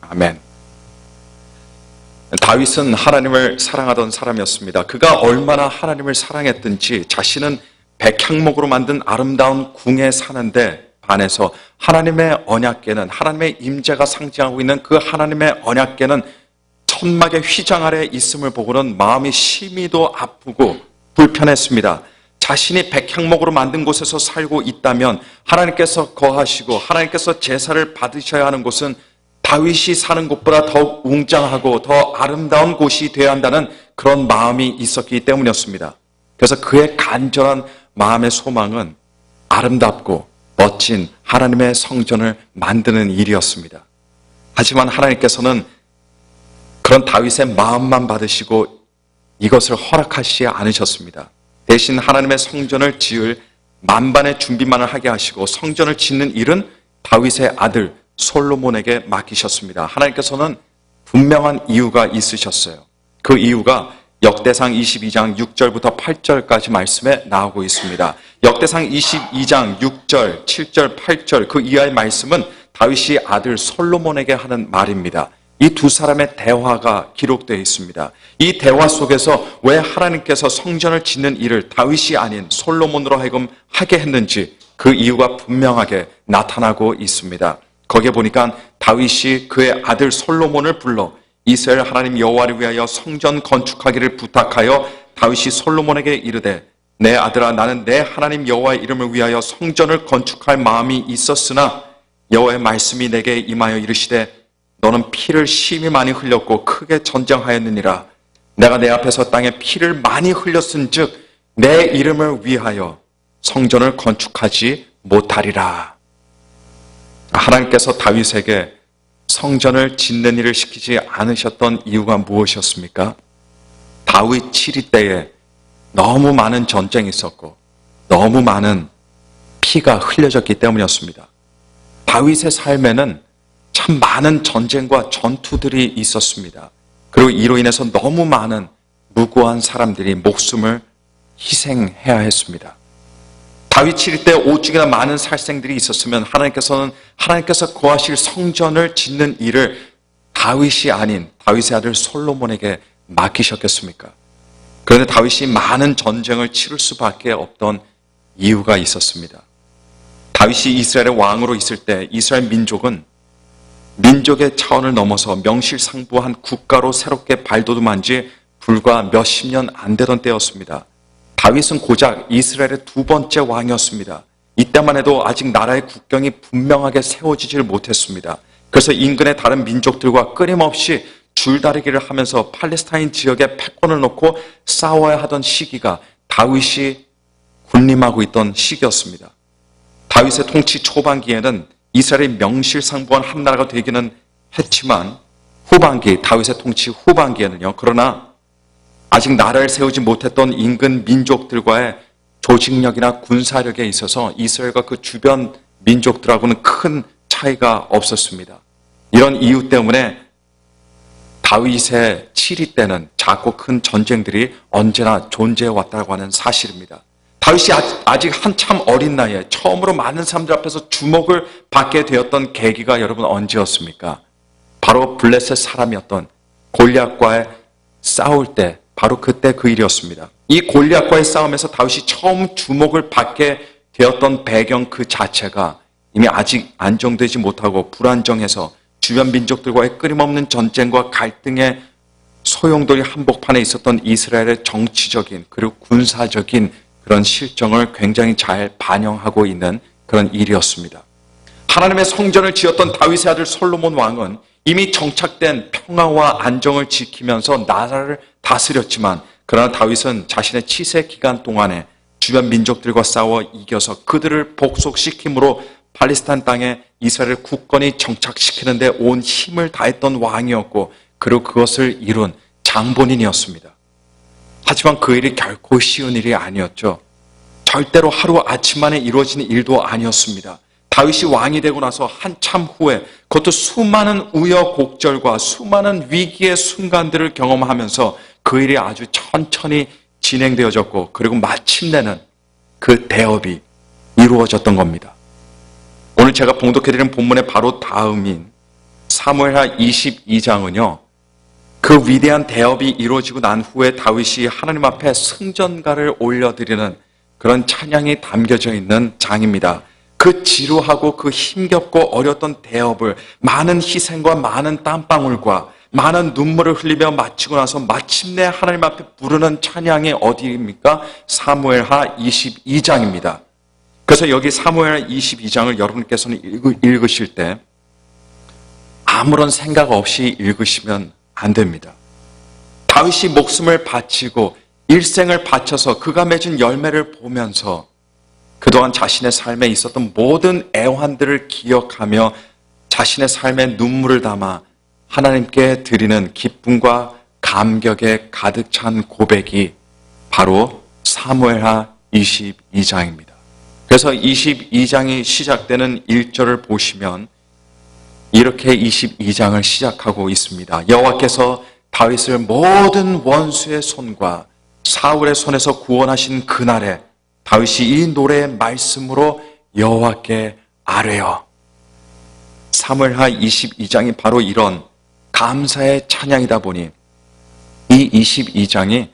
아멘. 다윗은 하나님을 사랑하던 사람이었습니다. 그가 얼마나 하나님을 사랑했든지 자신은 백향목으로 만든 아름다운 궁에 사는데 반해서 하나님의 언약궤는, 하나님의 임재가 상징하고 있는 그 하나님의 언약궤는 천막의 휘장 아래 있음을 보고는 마음이 심히도 아프고 불편했습니다. 자신이 백향목으로 만든 곳에서 살고 있다면 하나님께서 거하시고 하나님께서 제사를 받으셔야 하는 곳은 다윗이 사는 곳보다 더욱 웅장하고 더 아름다운 곳이 되어야 한다는 그런 마음이 있었기 때문이었습니다. 그래서 그의 간절한 마음의 소망은 아름답고 멋진 하나님의 성전을 만드는 일이었습니다. 하지만 하나님께서는 그런 다윗의 마음만 받으시고 이것을 허락하시지 않으셨습니다. 대신 하나님의 성전을 지을 만반의 준비만을 하게 하시고 성전을 짓는 일은 다윗의 아들 솔로몬에게 맡기셨습니다. 하나님께서는 분명한 이유가 있으셨어요. 그 이유가 역대상 22장 6절부터 8절까지 말씀에 나오고 있습니다. 역대상 22장 6절, 7절, 8절 그 이하의 말씀은 다윗이 아들 솔로몬에게 하는 말입니다. 이 두 사람의 대화가 기록되어 있습니다. 이 대화 속에서 왜 하나님께서 성전을 짓는 일을 다윗이 아닌 솔로몬으로 하여금 하게 했는지 그 이유가 분명하게 나타나고 있습니다. 거기에 보니까 다윗이 그의 아들 솔로몬을 불러 이스라엘 하나님 여호와를 위하여 성전 건축하기를 부탁하여 다윗이 솔로몬에게 이르되 내 아들아 나는 내 하나님 여호와의 이름을 위하여 성전을 건축할 마음이 있었으나 여호와의 말씀이 내게 임하여 이르시되 너는 피를 심히 많이 흘렸고 크게 전쟁하였느니라. 내가 내 앞에서 땅에 피를 많이 흘렸은즉 내 이름을 위하여 성전을 건축하지 못하리라. 하나님께서 다윗에게 성전을 짓는 일을 시키지 않으셨던 이유가 무엇이었습니까? 다윗 치리 때에 너무 많은 전쟁이 있었고 너무 많은 피가 흘려졌기 때문이었습니다. 다윗의 삶에는 참 많은 전쟁과 전투들이 있었습니다. 그리고 이로 인해서 너무 많은 무고한 사람들이 목숨을 희생해야 했습니다. 다윗 치리 때 오죽이나 많은 살생들이 있었으면 하나님께서 거하실 성전을 짓는 일을 다윗이 아닌 다윗의 아들 솔로몬에게 맡기셨겠습니까? 그런데 다윗이 많은 전쟁을 치를 수밖에 없던 이유가 있었습니다. 다윗이 이스라엘의 왕으로 있을 때 이스라엘 민족은 민족의 차원을 넘어서 명실상부한 국가로 새롭게 발돋움한 지 불과 몇십 년 안 되던 때였습니다. 다윗은 고작 이스라엘의 두 번째 왕이었습니다. 이때만 해도 아직 나라의 국경이 분명하게 세워지질 못했습니다. 그래서 인근의 다른 민족들과 끊임없이 줄다리기를 하면서 팔레스타인 지역에 패권을 놓고 싸워야 하던 시기가 다윗이 군림하고 있던 시기였습니다. 다윗의 통치 초반기에는 이스라엘이 명실상부한 한 나라가 되기는 했지만 다윗의 통치 후반기에는요. 그러나 아직 나라를 세우지 못했던 인근 민족들과의 조직력이나 군사력에 있어서 이스라엘과 그 주변 민족들하고는 큰 차이가 없었습니다. 이런 이유 때문에 다윗의 치리 때는 작고 큰 전쟁들이 언제나 존재해 왔다고 하는 사실입니다. 다윗이 아직 한참 어린 나이에 처음으로 많은 사람들 앞에서 주목을 받게 되었던 계기가 여러분 언제였습니까? 바로 블레셋 사람이었던 골리앗과의 싸울 때 바로 그때 그 일이었습니다. 이 골리앗과의 싸움에서 다윗이 처음 주목을 받게 되었던 배경 그 자체가 이미 아직 안정되지 못하고 불안정해서 주변 민족들과의 끊임없는 전쟁과 갈등의 소용돌이 한복판에 있었던 이스라엘의 정치적인 그리고 군사적인 그런 실정을 굉장히 잘 반영하고 있는 그런 일이었습니다. 하나님의 성전을 지었던 다윗의 아들 솔로몬 왕은 이미 정착된 평화와 안정을 지키면서 나라를 다스렸지만 그러나 다윗은 자신의 치세 기간 동안에 주변 민족들과 싸워 이겨서 그들을 복속시킴으로 팔레스타인 땅에 이스라엘을 굳건히 정착시키는 데 온 힘을 다했던 왕이었고 그리고 그것을 이룬 장본인이었습니다. 하지만 그 일이 결코 쉬운 일이 아니었죠. 절대로 하루아침 만에 이루어진 일도 아니었습니다. 다윗이 왕이 되고 나서 한참 후에 그것도 수많은 우여곡절과 수많은 위기의 순간들을 경험하면서 그 일이 아주 천천히 진행되어졌고 그리고 마침내는 그 대업이 이루어졌던 겁니다. 오늘 제가 봉독해드리는 본문의 바로 다음인 사무엘하 22장은요. 그 위대한 대업이 이루어지고 난 후에 다윗이 하나님 앞에 승전가를 올려드리는 그런 찬양이 담겨져 있는 장입니다. 그 지루하고 그 힘겹고 어려웠던 대업을 많은 희생과 많은 땀방울과 많은 눈물을 흘리며 마치고 나서 마침내 하나님 앞에 부르는 찬양이 어디입니까? 사무엘하 22장입니다. 그래서 여기 사무엘하 22장을 여러분께서는 읽으실 때 아무런 생각 없이 읽으시면 안 됩니다. 다윗이 목숨을 바치고 일생을 바쳐서 그가 맺은 열매를 보면서 그동안 자신의 삶에 있었던 모든 애환들을 기억하며 자신의 삶에 눈물을 담아 하나님께 드리는 기쁨과 감격에 가득 찬 고백이 바로 사무엘하 22장입니다. 그래서 22장이 시작되는 1절을 보시면 이렇게 22장을 시작하고 있습니다. 여호와께서 다윗을 모든 원수의 손과 사울의 손에서 구원하신 그날에 다윗이 이 노래의 말씀으로 여호와께 아뢰어. 사무엘하 22장이 바로 이런 감사의 찬양이다 보니 이 22장이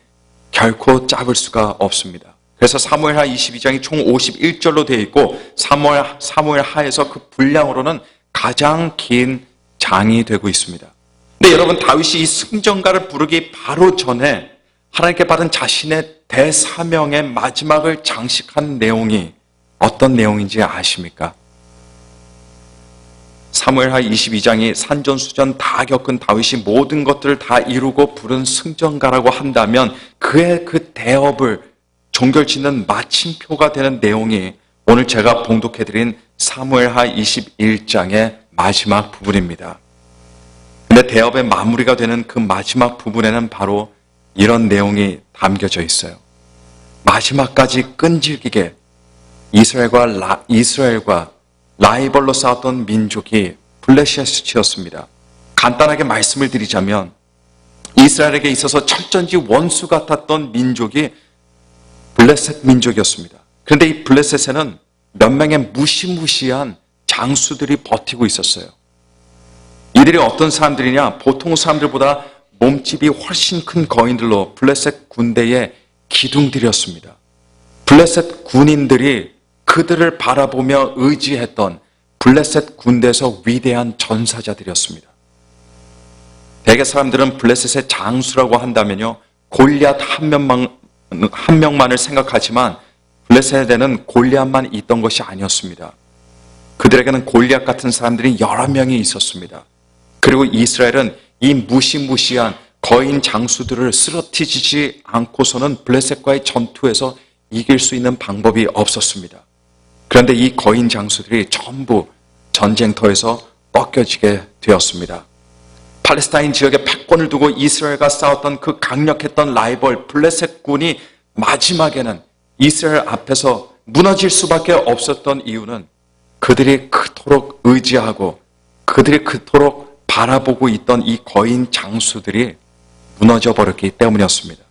결코 짧을 수가 없습니다. 그래서 사무엘하 22장이 총 51절로 되어 있고 사무엘하에서 그 분량으로는 가장 긴 장이 되고 있습니다. 근데 여러분, 다윗이 이 승전가를 부르기 바로 전에 하나님께 받은 자신의 대사명의 마지막을 장식한 내용이 어떤 내용인지 아십니까? 사무엘하 22장이 산전수전 다 겪은 다윗이 모든 것들을 다 이루고 부른 승전가라고 한다면 그의 그 대업을 종결짓는 마침표가 되는 내용이 오늘 제가 봉독해드린 사무엘하 21장의 마지막 부분입니다. 근데 대업의 마무리가 되는 그 마지막 부분에는 바로 이런 내용이 담겨져 있어요. 마지막까지 끈질기게 이스라엘과 라이벌로 싸웠던 민족이 블레셋이었습니다. 간단하게 말씀을 드리자면 이스라엘에게 있어서 철전지 원수 같았던 민족이 블레셋 민족이었습니다. 그런데 이 블레셋에는 몇 명의 무시무시한 장수들이 버티고 있었어요. 이들이 어떤 사람들이냐? 보통 사람들보다 몸집이 훨씬 큰 거인들로 블레셋 군대의 기둥들이었습니다. 블레셋 군인들이 그들을 바라보며 의지했던 블레셋 군대에서 위대한 전사자들이었습니다. 대개 사람들은 블레셋의 장수라고 한다면요, 골리앗 한 명만을 생각하지만 블레셋에는 골리앗만 있던 것이 아니었습니다. 그들에게는 골리앗 같은 사람들이 여러 명이 있었습니다. 그리고 이스라엘은 이 무시무시한 거인 장수들을 쓰러뜨리지 않고서는 블레셋과의 전투에서 이길 수 있는 방법이 없었습니다. 그런데 이 거인 장수들이 전부 전쟁터에서 꺾여지게 되었습니다. 팔레스타인 지역에 패권을 두고 이스라엘과 싸웠던 그 강력했던 라이벌 블레셋 군이 마지막에는 이스라엘 앞에서 무너질 수밖에 없었던 이유는 그들이 그토록 의지하고 그들이 그토록 바라보고 있던 이 거인 장수들이 무너져 버렸기 때문이었습니다.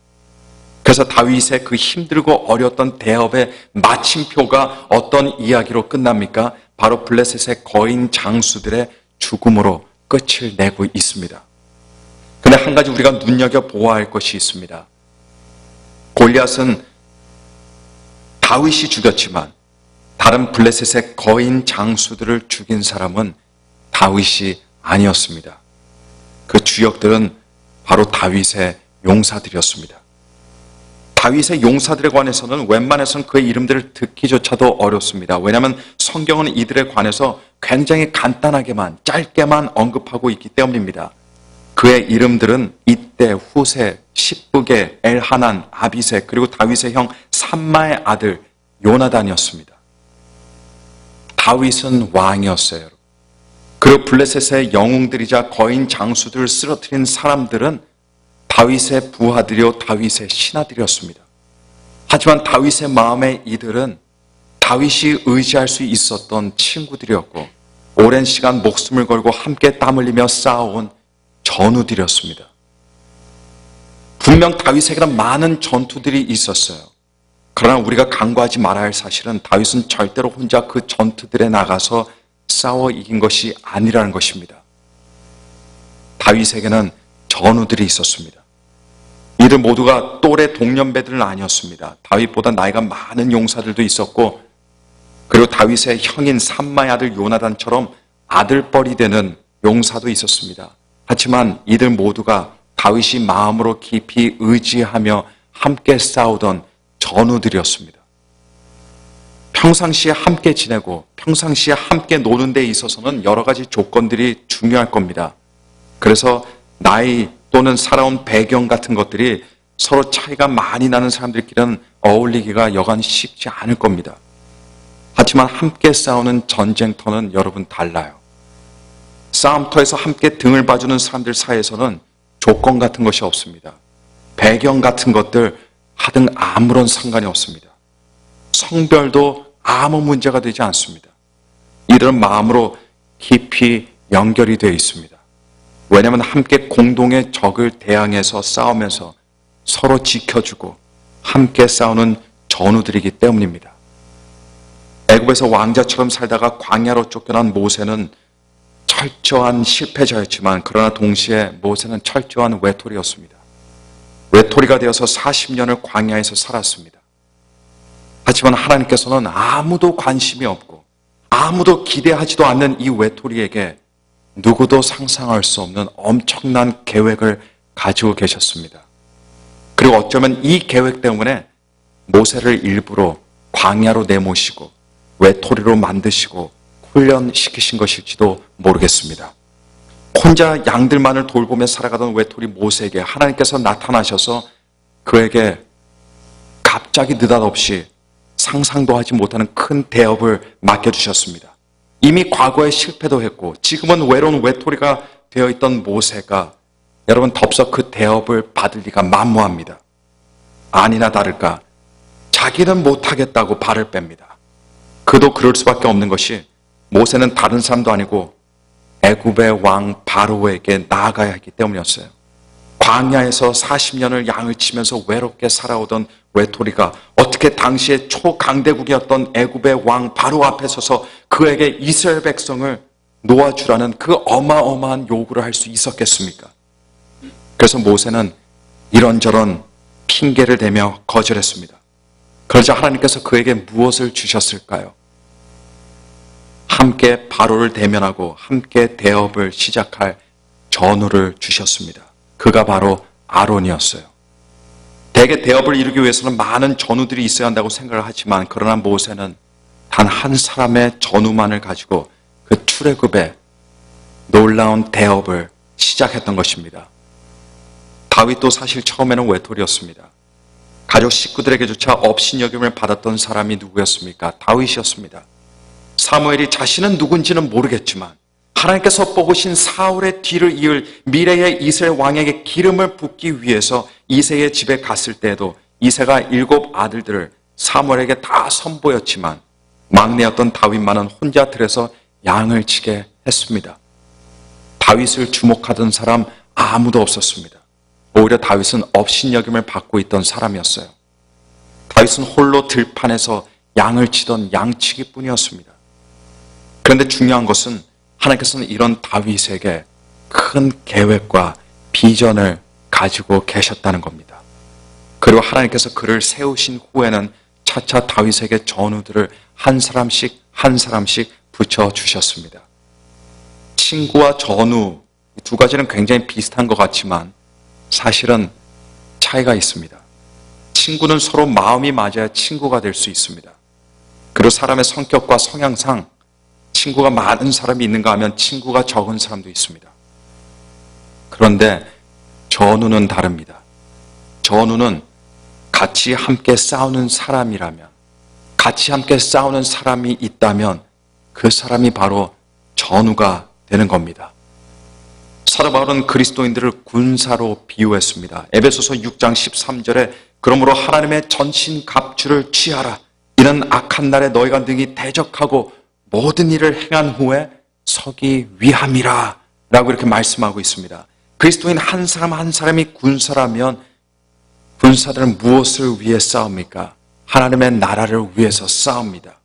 그래서 다윗의 그 힘들고 어려웠던 대업의 마침표가 어떤 이야기로 끝납니까? 바로 블레셋의 거인 장수들의 죽음으로 끝을 내고 있습니다. 그런데 한 가지 우리가 눈여겨보아야 할 것이 있습니다. 골리앗은 다윗이 죽였지만 다른 블레셋의 거인 장수들을 죽인 사람은 다윗이 아니었습니다. 그 주역들은 바로 다윗의 용사들이었습니다. 다윗의 용사들에 관해서는 웬만해서는 그의 이름들을 듣기조차도 어렵습니다. 왜냐하면 성경은 이들에 관해서 굉장히 간단하게만 짧게만 언급하고 있기 때문입니다. 그의 이름들은 이때, 후세, 십부게, 엘하난, 아비세, 그리고 다윗의 형 삼마의 아들 요나단이었습니다. 다윗은 왕이었어요. 그리고 블레셋의 영웅들이자 거인 장수들을 쓰러뜨린 사람들은 다윗의 부하들이요 다윗의 신하들이었습니다. 하지만 다윗의 마음에 이들은 다윗이 의지할 수 있었던 친구들이었고 오랜 시간 목숨을 걸고 함께 땀 흘리며 싸워온 전우들이었습니다. 분명 다윗에게는 많은 전투들이 있었어요. 그러나 우리가 간과하지 말아야 할 사실은 다윗은 절대로 혼자 그 전투들에 나가서 싸워 이긴 것이 아니라는 것입니다. 다윗에게는 전우들이 있었습니다. 이들 모두가 또래 동년배들은 아니었습니다. 다윗보다 나이가 많은 용사들도 있었고, 그리고 다윗의 형인 삼마의 아들 요나단처럼 아들뻘이 되는 용사도 있었습니다. 하지만 이들 모두가 다윗이 마음으로 깊이 의지하며 함께 싸우던 전우들이었습니다. 평상시에 함께 지내고 평상시에 함께 노는 데 있어서는 여러 가지 조건들이 중요할 겁니다. 그래서 나이 또는 살아온 배경 같은 것들이 서로 차이가 많이 나는 사람들끼리는 어울리기가 여간 쉽지 않을 겁니다. 하지만 함께 싸우는 전쟁터는 여러분 달라요. 싸움터에서 함께 등을 봐주는 사람들 사이에서는 조건 같은 것이 없습니다. 배경 같은 것들 하등 아무런 상관이 없습니다. 성별도 아무 문제가 되지 않습니다. 이들은 마음으로 깊이 연결이 되어 있습니다. 왜냐하면 함께 공동의 적을 대항해서 싸우면서 서로 지켜주고 함께 싸우는 전우들이기 때문입니다. 애굽에서 왕자처럼 살다가 광야로 쫓겨난 모세는 철저한 실패자였지만 그러나 동시에 모세는 철저한 외톨이였습니다. 외톨이가 되어서 40년을 광야에서 살았습니다. 하지만 하나님께서는 아무도 관심이 없고 아무도 기대하지도 않는 이 외톨이에게 누구도 상상할 수 없는 엄청난 계획을 가지고 계셨습니다. 그리고 어쩌면 이 계획 때문에 모세를 일부러 광야로 내모시고 외톨이로 만드시고 훈련시키신 것일지도 모르겠습니다. 혼자 양들만을 돌보며 살아가던 외톨이 모세에게 하나님께서 나타나셔서 그에게 갑자기 느닷없이 상상도 하지 못하는 큰 대업을 맡겨주셨습니다. 이미 과거에 실패도 했고 지금은 외로운 외톨이가 되어있던 모세가 여러분 덥석 그 대업을 받을 리가 만무합니다. 아니나 다를까 자기는 못하겠다고 발을 뺍니다. 그도 그럴 수밖에 없는 것이 모세는 다른 사람도 아니고 애굽의 왕 바로에게 나아가야 했기 때문이었어요. 광야에서 40년을 양을 치면서 외롭게 살아오던 외톨이가 어떻게 당시에 초강대국이었던 애굽의 왕 바로 앞에 서서 그에게 이스라엘 백성을 놓아주라는 그 어마어마한 요구를 할 수 있었겠습니까? 그래서 모세는 이런저런 핑계를 대며 거절했습니다. 그러자 하나님께서 그에게 무엇을 주셨을까요? 함께 바로를 대면하고 함께 대업을 시작할 전우를 주셨습니다. 그가 바로 아론이었어요. 대개 대업을 이루기 위해서는 많은 전우들이 있어야 한다고 생각을 하지만 그러나 모세는 단 한 사람의 전우만을 가지고 그 출애굽의 놀라운 대업을 시작했던 것입니다. 다윗도 사실 처음에는 외톨이였습니다. 가족 식구들에게조차 업신여김을 받았던 사람이 누구였습니까? 다윗이었습니다. 사무엘이 자신은 누군지는 모르겠지만 하나님께서 뽑으신 사울의 뒤를 이을 미래의 이스라엘 왕에게 기름을 붓기 위해서 이새의 집에 갔을 때에도 이새가 7 아들들을 사무엘에게 다 선보였지만 막내였던 다윗만은 혼자 들에서 양을 치게 했습니다. 다윗을 주목하던 사람 아무도 없었습니다. 오히려 다윗은 업신여김을 받고 있던 사람이었어요. 다윗은 홀로 들판에서 양을 치던 양치기뿐이었습니다. 그런데 중요한 것은 하나님께서는 이런 다윗에게 큰 계획과 비전을 가지고 계셨다는 겁니다. 그리고 하나님께서 그를 세우신 후에는 차차 다윗에게 전우들을 한 사람씩 한 사람씩 붙여주셨습니다. 친구와 전우 이 두 가지는 굉장히 비슷한 것 같지만 사실은 차이가 있습니다. 친구는 서로 마음이 맞아야 친구가 될 수 있습니다. 그리고 사람의 성격과 성향상 친구가 많은 사람이 있는가 하면 친구가 적은 사람도 있습니다. 그런데 전우는 다릅니다. 전우는 같이 함께 싸우는 사람이라면, 같이 함께 싸우는 사람이 있다면 그 사람이 바로 전우가 되는 겁니다. 사도 바울은 그리스도인들을 군사로 비유했습니다. 에베소서 6장 13절에 그러므로 하나님의 전신 갑주를 취하라. 이는 악한 날에 너희가 능히 대적하고 모든 일을 행한 후에 서기 위함이라 라고 이렇게 말씀하고 있습니다. 그리스도인 한 사람 한 사람이 군사라면 군사들은 무엇을 위해 싸웁니까? 하나님의 나라를 위해서 싸웁니다.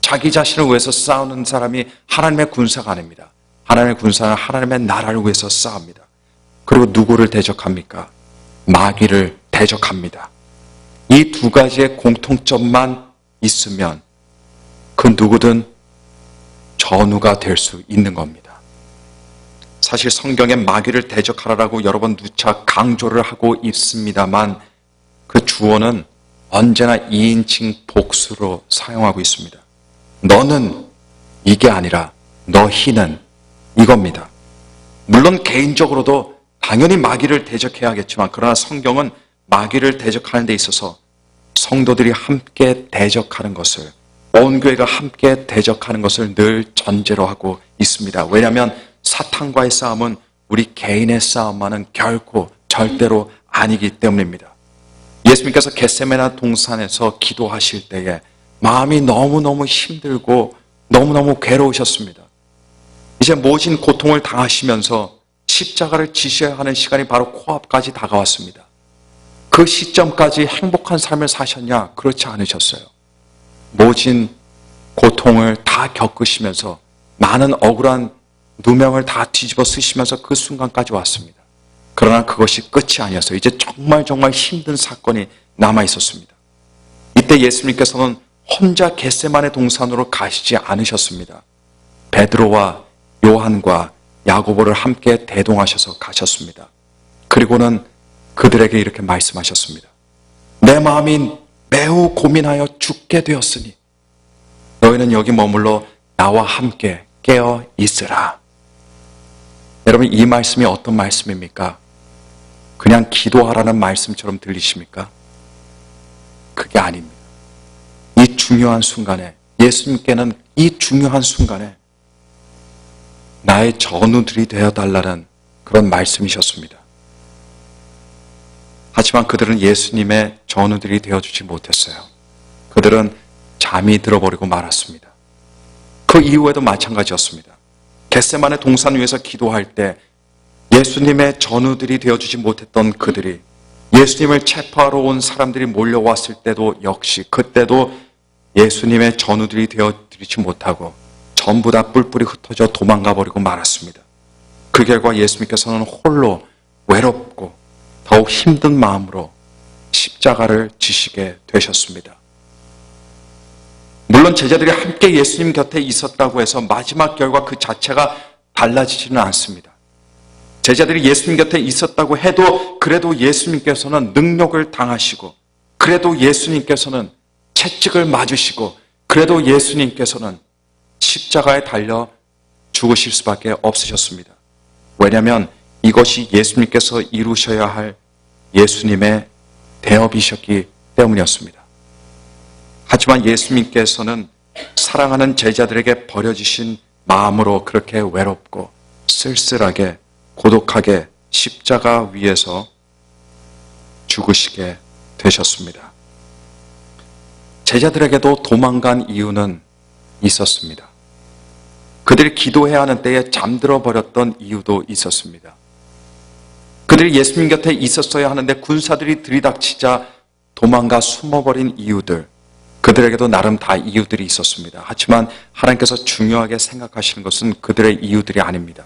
자기 자신을 위해서 싸우는 사람이 하나님의 군사가 아닙니다. 하나님의 군사는 하나님의 나라를 위해서 싸웁니다. 그리고 누구를 대적합니까? 마귀를 대적합니다. 이 두 가지의 공통점만 있으면 그 누구든 전우가 될 수 있는 겁니다. 사실 성경에 마귀를 대적하라고 여러 번 누차 강조를 하고 있습니다만 그 주어는 언제나 2인칭 복수로 사용하고 있습니다. 너는 이게 아니라 너희는 이겁니다. 물론 개인적으로도 당연히 마귀를 대적해야겠지만 그러나 성경은 마귀를 대적하는 데 있어서 성도들이 함께 대적하는 것을, 온 교회가 함께 대적하는 것을 늘 전제로 하고 있습니다. 왜냐하면 사탄과의 싸움은 우리 개인의 싸움만은 결코 절대로 아니기 때문입니다. 예수님께서 겟세마네 동산에서 기도하실 때에 마음이 너무너무 힘들고 너무너무 괴로우셨습니다. 이제 모진 고통을 당하시면서 십자가를 지셔야 하는 시간이 바로 코앞까지 다가왔습니다. 그 시점까지 행복한 삶을 사셨냐? 그렇지 않으셨어요. 모진 고통을 다 겪으시면서 많은 억울한 누명을 다 뒤집어 쓰시면서 그 순간까지 왔습니다. 그러나 그것이 끝이 아니었어요. 이제 정말 힘든 사건이 남아 있었습니다. 이때 예수님께서는 혼자 겟세마네 동산으로 가시지 않으셨습니다. 베드로와 요한과 야고보를 함께 대동하셔서 가셨습니다. 그리고는 그들에게 이렇게 말씀하셨습니다. 내 마음이 매우 고민하여 죽게 되었으니 너희는 여기 머물러 나와 함께 깨어 있으라. 여러분, 이 말씀이 어떤 말씀입니까? 그냥 기도하라는 말씀처럼 들리십니까? 그게 아닙니다. 이 중요한 순간에, 예수님께는 이 중요한 순간에 나의 전우들이 되어달라는 그런 말씀이셨습니다. 하지만 그들은 예수님의 전우들이 되어주지 못했어요. 그들은 잠이 들어버리고 말았습니다. 그 이후에도 마찬가지였습니다. 겟세마네 동산 위에서 기도할 때 예수님의 전우들이 되어주지 못했던 그들이 예수님을 체포하러 온 사람들이 몰려왔을 때도 역시 그때도 예수님의 전우들이 되어드리지 못하고 전부 다 뿔뿔이 흩어져 도망가 버리고 말았습니다. 그 결과 예수님께서는 홀로 외롭고 더욱 힘든 마음으로 십자가를 지시게 되셨습니다. 물론 제자들이 함께 예수님 곁에 있었다고 해서 마지막 결과 그 자체가 달라지지는 않습니다. 제자들이 예수님 곁에 있었다고 해도 그래도 예수님께서는 능력을 당하시고 그래도 예수님께서는 채찍을 맞으시고 그래도 예수님께서는 십자가에 달려 죽으실 수밖에 없으셨습니다. 왜냐하면 이것이 예수님께서 이루셔야 할 예수님의 대업이셨기 때문이었습니다. 하지만 예수님께서는 사랑하는 제자들에게 버려지신 마음으로 그렇게 외롭고 쓸쓸하게 고독하게 십자가 위에서 죽으시게 되셨습니다. 제자들에게도 도망간 이유는 있었습니다. 그들이 기도해야 하는 때에 잠들어 버렸던 이유도 있었습니다. 그들이 예수님 곁에 있었어야 하는데 군사들이 들이닥치자 도망가 숨어버린 이유들, 그들에게도 나름 다 이유들이 있었습니다. 하지만 하나님께서 중요하게 생각하시는 것은 그들의 이유들이 아닙니다.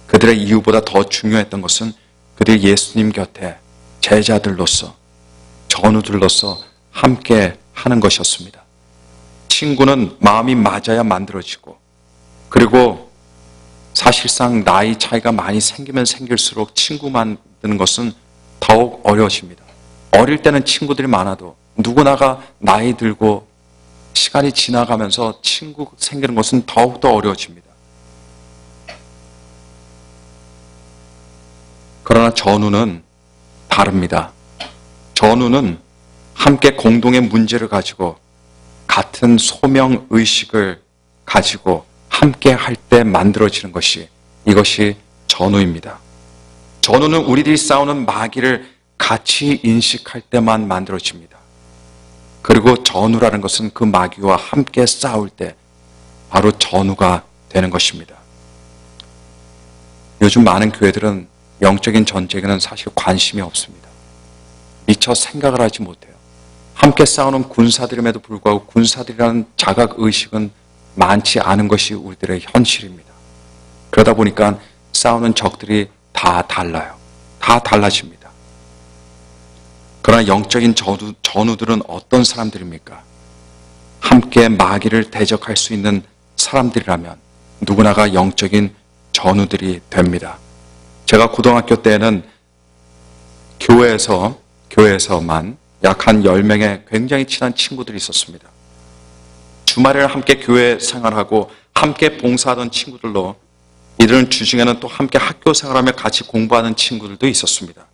그들의 이유보다 더 중요했던 것은 그들이 예수님 곁에 제자들로서, 전우들로서 함께 하는 것이었습니다. 친구는 마음이 맞아야 만들어지고, 그리고 사실상 나이 차이가 많이 생기면 생길수록 친구 만드는 것은 더욱 어려워집니다. 어릴 때는 친구들이 많아도 누구나가 나이 들고 시간이 지나가면서 친구 생기는 것은 더욱더 어려워집니다. 그러나 전우는 다릅니다. 전우는 함께 공동의 문제를 가지고 같은 소명의식을 가지고 함께 할 때 만들어지는 것이, 이것이 전우입니다. 전우는 우리들이 싸우는 마귀를 같이 인식할 때만 만들어집니다. 그리고 전우라는 것은 그 마귀와 함께 싸울 때 바로 전우가 되는 것입니다. 요즘 많은 교회들은 영적인 전쟁에는 사실 관심이 없습니다. 미처 생각을 하지 못해요. 함께 싸우는 군사들임에도 불구하고 군사들이라는 자각의식은 많지 않은 것이 우리들의 현실입니다. 그러다 보니까 싸우는 적들이 다 달라요. 다 달라집니다. 그러나 영적인 전우들은 어떤 사람들입니까? 함께 마귀를 대적할 수 있는 사람들이라면 누구나가 영적인 전우들이 됩니다. 제가 고등학교 때는 교회에서만 약 한 10명의 굉장히 친한 친구들이 있었습니다. 주말에 함께 교회 생활하고 함께 봉사하던 친구들로 이들은 주중에는 또 함께 학교 생활하며 같이 공부하는 친구들도 있었습니다.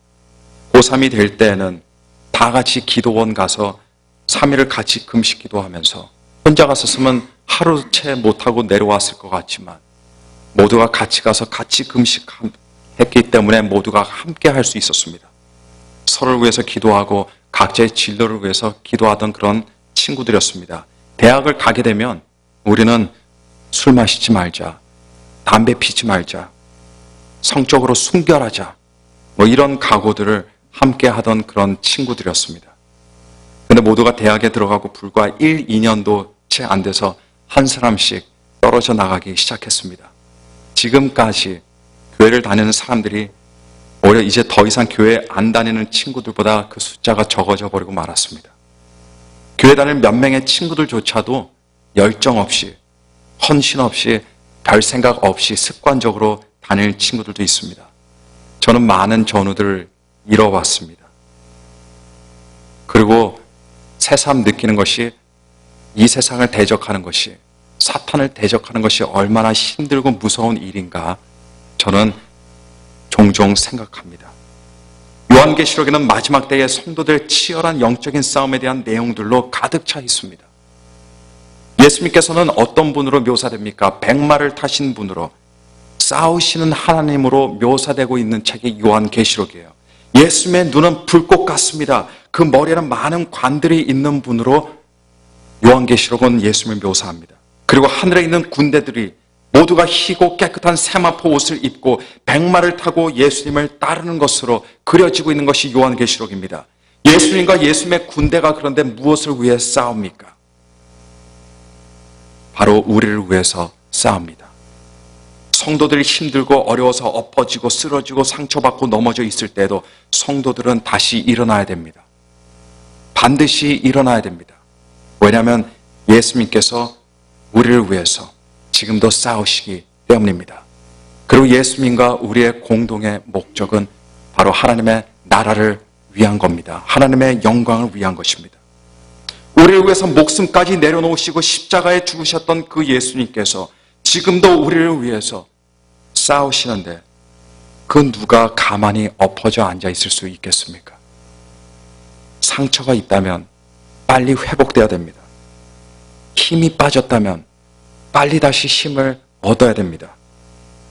고3이 될 때에는 다 같이 기도원 가서 3일을 같이 금식 기도하면서 혼자 갔었으면 하루 채 못하고 내려왔을 것 같지만 모두가 같이 가서 같이 금식했기 때문에 모두가 함께 할 수 있었습니다. 서로를 위해서 기도하고 각자의 진로를 위해서 기도하던 그런 친구들이었습니다. 대학을 가게 되면 우리는 술 마시지 말자, 담배 피지 말자, 성적으로 순결하자, 이런 각오들을 함께 하던 그런 친구들이었습니다. 근데 모두가 대학에 들어가고 불과 1, 2년도 채 안 돼서 한 사람씩 떨어져 나가기 시작했습니다. 지금까지 교회를 다니는 사람들이 오히려 이제 더 이상 교회 안 다니는 친구들보다 그 숫자가 적어져 버리고 말았습니다. 교회 다니는 몇 명의 친구들조차도 열정 없이, 헌신 없이, 별 생각 없이 습관적으로 다닐 친구들도 있습니다. 저는 많은 전우들을 잃어왔습니다. 그리고 새삼 느끼는 것이 이 세상을 대적하는 것이, 사탄을 대적하는 것이 얼마나 힘들고 무서운 일인가 저는 종종 생각합니다. 요한계시록에는 마지막 때의 성도들의 치열한 영적인 싸움에 대한 내용들로 가득 차 있습니다. 예수님께서는 어떤 분으로 묘사됩니까? 백마를 타신 분으로, 싸우시는 하나님으로 묘사되고 있는 책이 요한계시록이에요. 예수님의 눈은 불꽃 같습니다. 그 머리에는 많은 관들이 있는 분으로 요한계시록은 예수님을 묘사합니다. 그리고 하늘에 있는 군대들이 모두가 희고 깨끗한 세마포 옷을 입고 백마를 타고 예수님을 따르는 것으로 그려지고 있는 것이 요한계시록입니다. 예수님과 예수님의 군대가 그런데 무엇을 위해 싸웁니까? 바로 우리를 위해서 싸웁니다. 성도들이 힘들고 어려워서 엎어지고 쓰러지고 상처받고 넘어져 있을 때에도 성도들은 다시 일어나야 됩니다. 반드시 일어나야 됩니다. 왜냐하면 예수님께서 우리를 위해서 지금도 싸우시기 때문입니다. 그리고 예수님과 우리의 공동의 목적은 바로 하나님의 나라를 위한 겁니다. 하나님의 영광을 위한 것입니다. 우리를 위해서 목숨까지 내려놓으시고 십자가에 죽으셨던 그 예수님께서 지금도 우리를 위해서 싸우시는데 그 누가 가만히 엎어져 앉아 있을 수 있겠습니까? 상처가 있다면 빨리 회복돼야 됩니다. 힘이 빠졌다면 빨리 다시 힘을 얻어야 됩니다.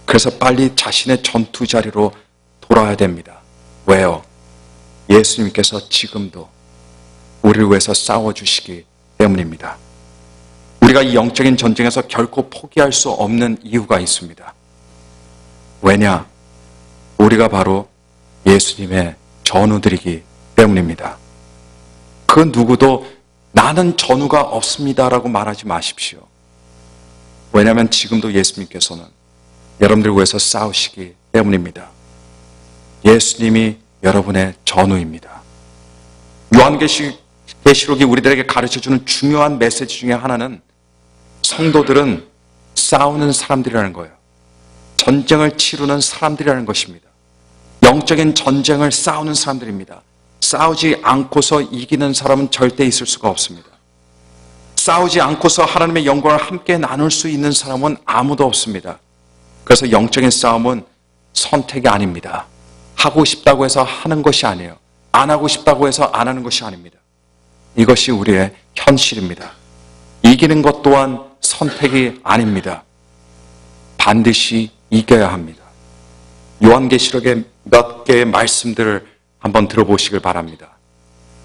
그래서 빨리 자신의 전투 자리로 돌아야 됩니다. 왜요? 예수님께서 지금도 우리를 위해서 싸워주시기 때문입니다. 우리가 이 영적인 전쟁에서 결코 포기할 수 없는 이유가 있습니다. 왜냐? 우리가 바로 예수님의 전우들이기 때문입니다. 그 누구도 나는 전우가 없습니다라고 말하지 마십시오. 왜냐하면 지금도 예수님께서는 여러분들을 위해서 싸우시기 때문입니다. 예수님이 여러분의 전우입니다. 요한계시록이 우리들에게 가르쳐주는 중요한 메시지 중에 하나는 성도들은 싸우는 사람들이라는 거예요. 전쟁을 치르는 사람들이라는 것입니다. 영적인 전쟁을 싸우는 사람들입니다. 싸우지 않고서 이기는 사람은 절대 있을 수가 없습니다. 싸우지 않고서 하나님의 영광을 함께 나눌 수 있는 사람은 아무도 없습니다. 그래서 영적인 싸움은 선택이 아닙니다. 하고 싶다고 해서 하는 것이 아니에요. 안 하고 싶다고 해서 안 하는 것이 아닙니다. 이것이 우리의 현실입니다. 이기는 것 또한 선택이 아닙니다. 반드시 이겨야 합니다. 요한계시록의 몇 개의 말씀들을 한번 들어보시길 바랍니다.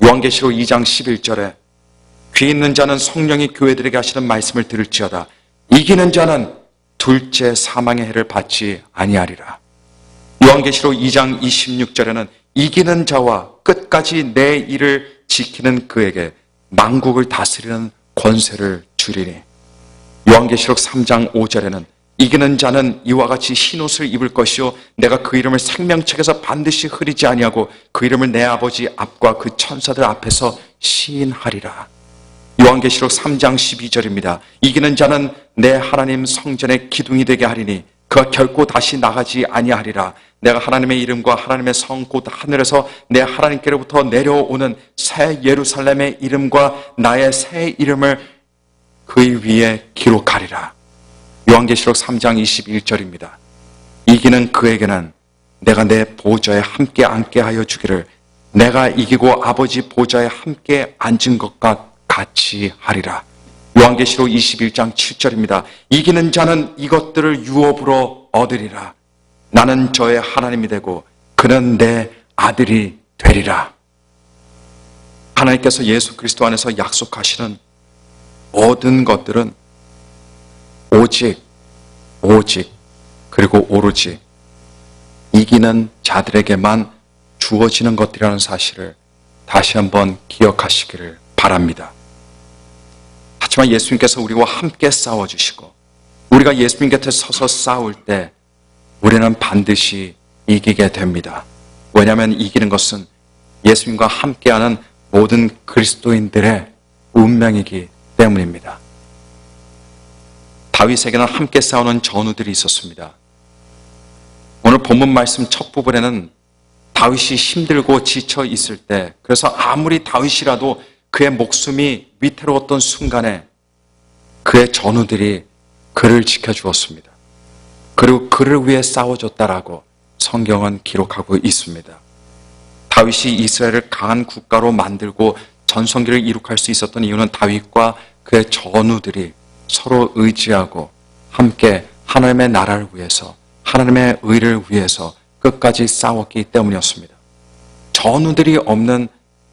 요한계시록 2장 11절에 귀 있는 자는 성령이 교회들에게 하시는 말씀을 들을지어다. 이기는 자는 둘째 사망의 해를 받지 아니하리라. 요한계시록 2장 26절에는 이기는 자와 끝까지 내 일을 지키는 그에게 만국을 다스리는 권세를 주리니. 요한계시록 3장 5절에는 이기는 자는 이와 같이 흰옷을 입을 것이요 내가 그 이름을 생명책에서 반드시 흐리지 아니하고 그 이름을 내 아버지 앞과 그 천사들 앞에서 시인하리라. 요한계시록 3장 12절입니다. 이기는 자는 내 하나님 성전의 기둥이 되게 하리니 그가 결코 다시 나가지 아니하리라. 내가 하나님의 이름과 하나님의 성 곧 하늘에서 내 하나님께로부터 내려오는 새 예루살렘의 이름과 나의 새 이름을 그 위에 기록하리라. 요한계시록 3장 21절입니다. 이기는 그에게는 내가 내 보좌에 함께 앉게 하여 주기를 내가 이기고 아버지 보좌에 함께 앉은 것과 같이 하리라. 요한계시록 21장 7절입니다. 이기는 자는 이것들을 유업으로 얻으리라. 나는 저의 하나님이 되고 그는 내 아들이 되리라. 하나님께서 예수 그리스도 안에서 약속하시는 모든 것들은 오직 그리고 오로지 이기는 자들에게만 주어지는 것이라는 사실을 다시 한번 기억하시기를 바랍니다. 하지만 예수님께서 우리와 함께 싸워주시고 우리가 예수님 곁에 서서 싸울 때 우리는 반드시 이기게 됩니다. 왜냐하면 이기는 것은 예수님과 함께하는 모든 그리스도인들의 운명이기 때문입니다. 다윗에게는 함께 싸우는 전우들이 있었습니다. 오늘 본문 말씀 첫 부분에는 다윗이 힘들고 지쳐 있을 때, 그래서 아무리 다윗이라도 그의 목숨이 위태로웠던 순간에 그의 전우들이 그를 지켜주었습니다. 그리고 그를 위해 싸워줬다라고 성경은 기록하고 있습니다. 다윗이 이스라엘을 강한 국가로 만들고 전성기를 이룩할 수 있었던 이유는 다윗과 그의 전우들이 서로 의지하고 함께 하나님의 나라를 위해서, 하나님의 의를 위해서 끝까지 싸웠기 때문이었습니다. 전우들이 없는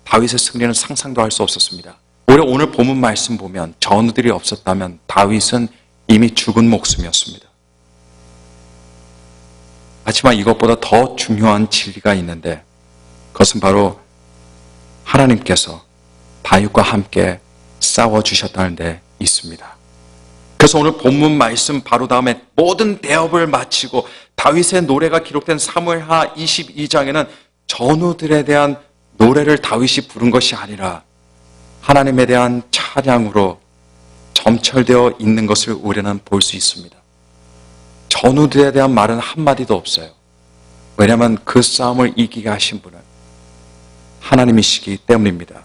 다윗의 승리는 상상도 할 수 없었습니다. 오히려 오늘 본문 말씀 보면 전우들이 없었다면 다윗은 이미 죽은 목숨이었습니다. 하지만 이것보다 더 중요한 진리가 있는데 그것은 바로 하나님께서 다윗과 함께 싸워주셨다는 데 있습니다. 그래서 오늘 본문 말씀 바로 다음에 모든 대업을 마치고 다윗의 노래가 기록된 사무엘하 22장에는 전우들에 대한 노래를 다윗이 부른 것이 아니라 하나님에 대한 찬양으로 점철되어 있는 것을 우리는 볼 수 있습니다. 전우들에 대한 말은 한마디도 없어요. 왜냐하면 그 싸움을 이기게 하신 분은 하나님이시기 때문입니다.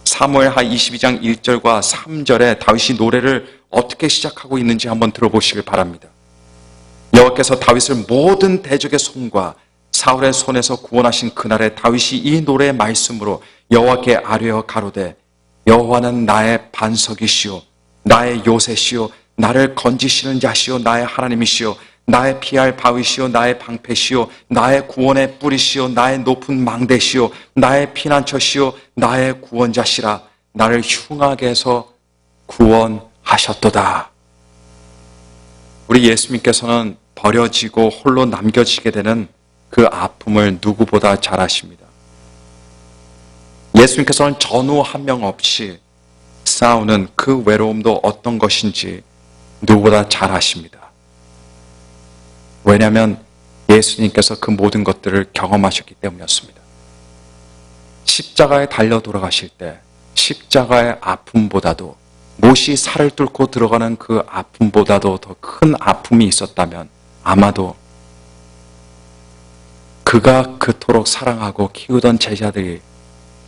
사무엘하 22장 1절과 3절에 다윗이 노래를 어떻게 시작하고 있는지 한번 들어보시길 바랍니다. 여호와께서 다윗을 모든 대적의 손과 사울의 손에서 구원하신 그날에 다윗이 이 노래의 말씀으로 여호와께 아뢰어 가로되 여호와는 나의 반석이시오 나의 요새시오 나를 건지시는 자시오 나의 하나님이시오 나의 피할 바위시오 나의 방패시오 나의 구원의 뿌리시오 나의 높은 망대시오 나의 피난처시오 나의 구원자시라 나를 흉악에 해서 구원하셨도다. 우리 예수님께서는 버려지고 홀로 남겨지게 되는 그 아픔을 누구보다 잘 아십니다. 예수님께서는 전우 한 명 없이 싸우는 그 외로움도 어떤 것인지 누구보다 잘 아십니다. 왜냐하면 예수님께서 그 모든 것들을 경험하셨기 때문이었습니다. 십자가에 달려 돌아가실 때 십자가의 아픔보다도 못이 살을 뚫고 들어가는 그 아픔보다도 더 큰 아픔이 있었다면 아마도 그가 그토록 사랑하고 키우던 제자들이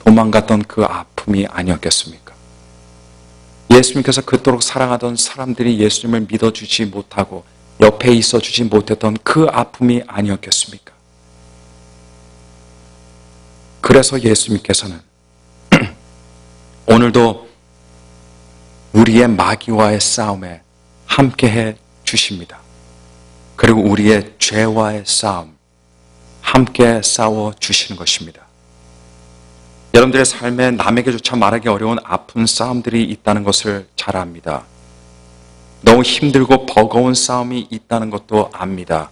도망갔던 그 아픔이 아니었겠습니까? 예수님께서 그토록 사랑하던 사람들이 예수님을 믿어주지 못하고 옆에 있어주지 못했던 그 아픔이 아니었겠습니까? 그래서 예수님께서는 오늘도 우리의 마귀와의 싸움에 함께해 주십니다. 그리고 우리의 죄와의 싸움 함께 싸워 주시는 것입니다. 여러분들의 삶에 남에게조차 말하기 어려운 아픈 싸움들이 있다는 것을 잘 압니다. 너무 힘들고 버거운 싸움이 있다는 것도 압니다.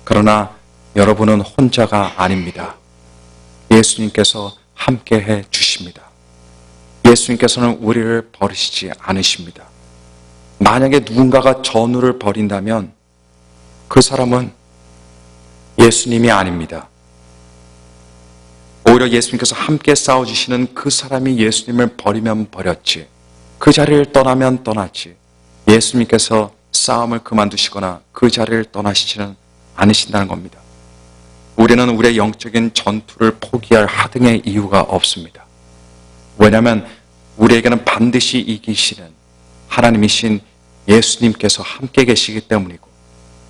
그러나 여러분은 혼자가 아닙니다. 예수님께서 함께해 주십니다. 예수님께서는 우리를 버리시지 않으십니다. 만약에 누군가가 전우를 벌인다면 그 사람은 예수님이 아닙니다. 오히려 예수님께서 함께 싸워주시는 그 사람이 예수님을 버리면 버렸지, 그 자리를 떠나면 떠났지, 예수님께서 싸움을 그만두시거나 그 자리를 떠나시지는 않으신다는 겁니다. 우리는 우리의 영적인 전투를 포기할 하등의 이유가 없습니다. 왜냐하면 우리에게는 반드시 이기시는 하나님이신 예수님께서 함께 계시기 때문이고,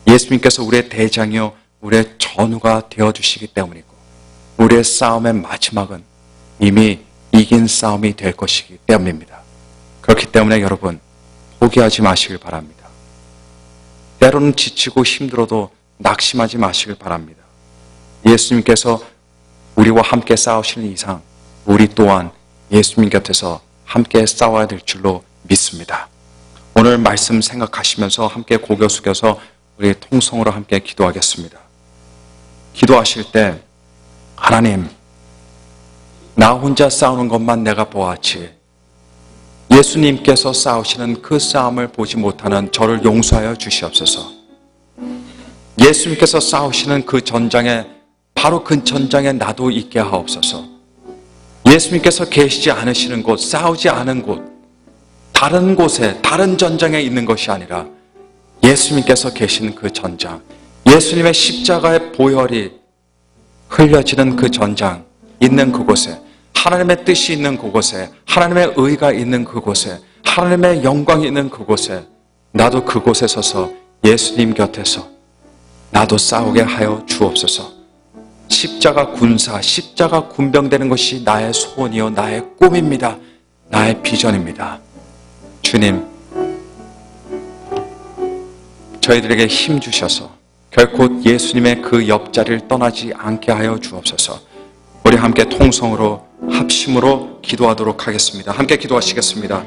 예수님께서 우리의 대장이요 우리의 전우가 되어주시기 때문이고, 우리의 싸움의 마지막은 이미 이긴 싸움이 될 것이기 때문입니다. 그렇기 때문에 여러분, 포기하지 마시길 바랍니다. 때로는 지치고 힘들어도 낙심하지 마시길 바랍니다. 예수님께서 우리와 함께 싸우시는 이상 우리 또한 예수님 곁에서 함께 싸워야 될 줄로 믿습니다. 오늘 말씀 생각하시면서 함께 고개 숙여서 우리 통성으로 함께 기도하겠습니다. 기도하실 때, 하나님, 나 혼자 싸우는 것만 내가 보았지 예수님께서 싸우시는 그 싸움을 보지 못하는 저를 용서하여 주시옵소서. 예수님께서 싸우시는 그 전장에, 바로 그 전장에 나도 있게 하옵소서. 예수님께서 계시지 않으시는 곳, 싸우지 않은 곳, 다른 곳에, 다른 전장에 있는 것이 아니라 예수님께서 계신 그 전장, 예수님의 십자가의 보혈이 흘려지는 그 전장, 있는 그곳에, 하나님의 뜻이 있는 그곳에, 하나님의 의가 있는 그곳에, 하나님의 영광이 있는 그곳에, 나도 그곳에 서서 예수님 곁에서 나도 싸우게 하여 주옵소서. 십자가 군사, 십자가 군병되는 것이 나의 소원이요 나의 꿈입니다. 나의 비전입니다. 주님, 저희들에게 힘 주셔서 결코 예수님의 그 옆자리를 떠나지 않게 하여 주옵소서. 우리 함께 통성으로 합심으로 기도하도록 하겠습니다. 함께 기도하시겠습니다.